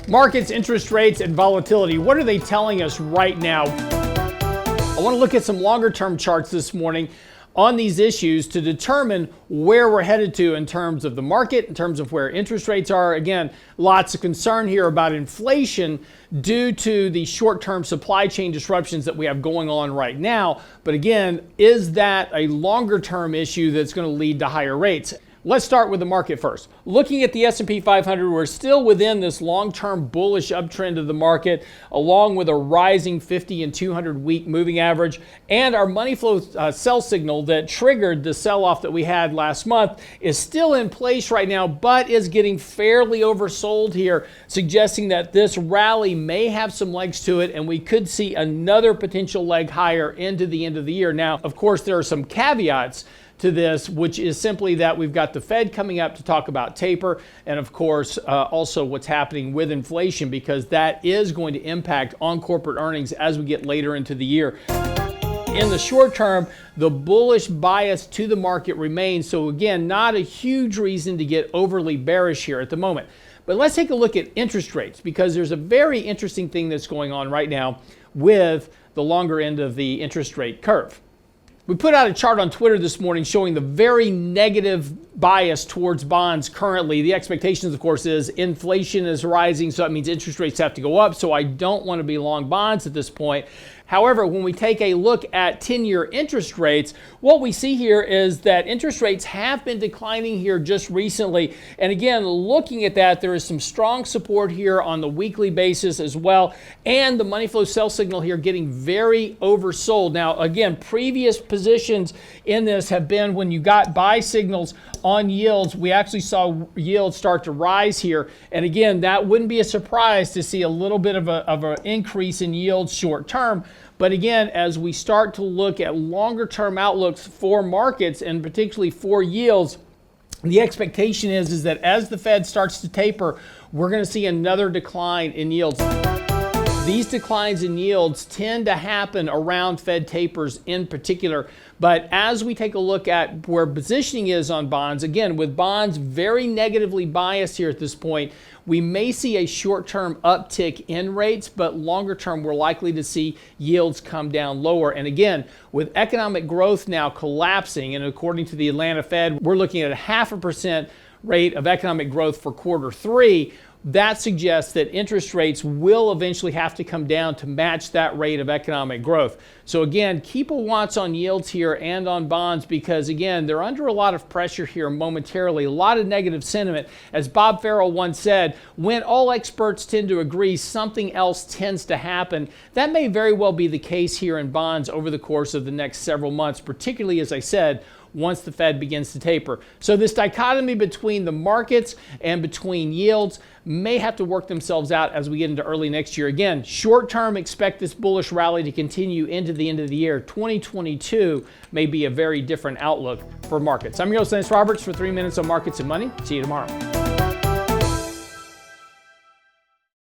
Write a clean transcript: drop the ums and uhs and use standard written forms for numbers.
Markets, interest rates, and volatility. What are they telling us right now? I want to look at some longer term charts this morning on these issues to determine where we're headed to in terms of the market, in terms of where interest rates are. Again, lots of concern here about inflation due to the short-term supply chain disruptions that we have going on right now. But again, is that a longer-term issue that's going to lead to higher rates? Let's start with the market first. Looking at the S&P 500, we're still within this long-term bullish uptrend of the market, along with a rising 50 and 200-week moving average, and our money flow sell signal that triggered the sell-off that we had last month is still in place right now, but is getting fairly oversold here, suggesting that this rally may have some legs to it, and we could see another potential leg higher into the end of the year. Now, of course, there are some caveats to this, which is simply that we've got the Fed coming up to talk about taper, and of course also what's happening with inflation, because that is going to impact on corporate earnings as we get later into the year. In the short term, the bullish bias to the market remains, so again, not a huge reason to get overly bearish here at the moment. But let's take a look at interest rates, because there's a very interesting thing that's going on right now with the longer end of the interest rate curve. We put out a chart on Twitter this morning showing the very negative bias towards bonds currently. The expectations, of course, is inflation is rising, so that means interest rates have to go up. So I don't want to be long bonds at this point. However, when we take a look at 10-year interest rates, what we see here is that interest rates have been declining here just recently. And again, looking at that, there is some strong support here on the weekly basis as well. And the money flow sell signal here getting very oversold. Now, again, previous positions in this have been when you got buy signals on yields, we actually saw yields start to rise here. And again, that wouldn't be a surprise to see a little bit of an increase in yields short term. But again, as we start to look at longer term outlooks for markets and particularly for yields, the expectation is that as the Fed starts to taper, we're going to see another decline in yields. These declines in yields tend to happen around Fed tapers in particular. But as we take a look at where positioning is on bonds, again, with bonds very negatively biased here at this point, we may see a short-term uptick in rates, but longer term, we're likely to see yields come down lower. And again, with economic growth now collapsing, and according to the Atlanta Fed, we're looking at a 0.5% rate of economic growth for quarter three. That suggests that interest rates will eventually have to come down to match that rate of economic growth. So again, keep a watch on yields here and on bonds, because again, they're under a lot of pressure here momentarily, a lot of negative sentiment. As Bob Farrell once said, when all experts tend to agree, something else tends to happen. That may very well be the case here in bonds over the course of the next several months, particularly, as I said, once the Fed begins to taper. So this dichotomy between the markets and between yields may have to work themselves out as we get into early next year. Again, short term, expect this bullish rally to continue into the end of the year. 2022 may be a very different outlook for markets. I'm your host, Lance Roberts, for 3 Minutes on Markets and Money. See you tomorrow.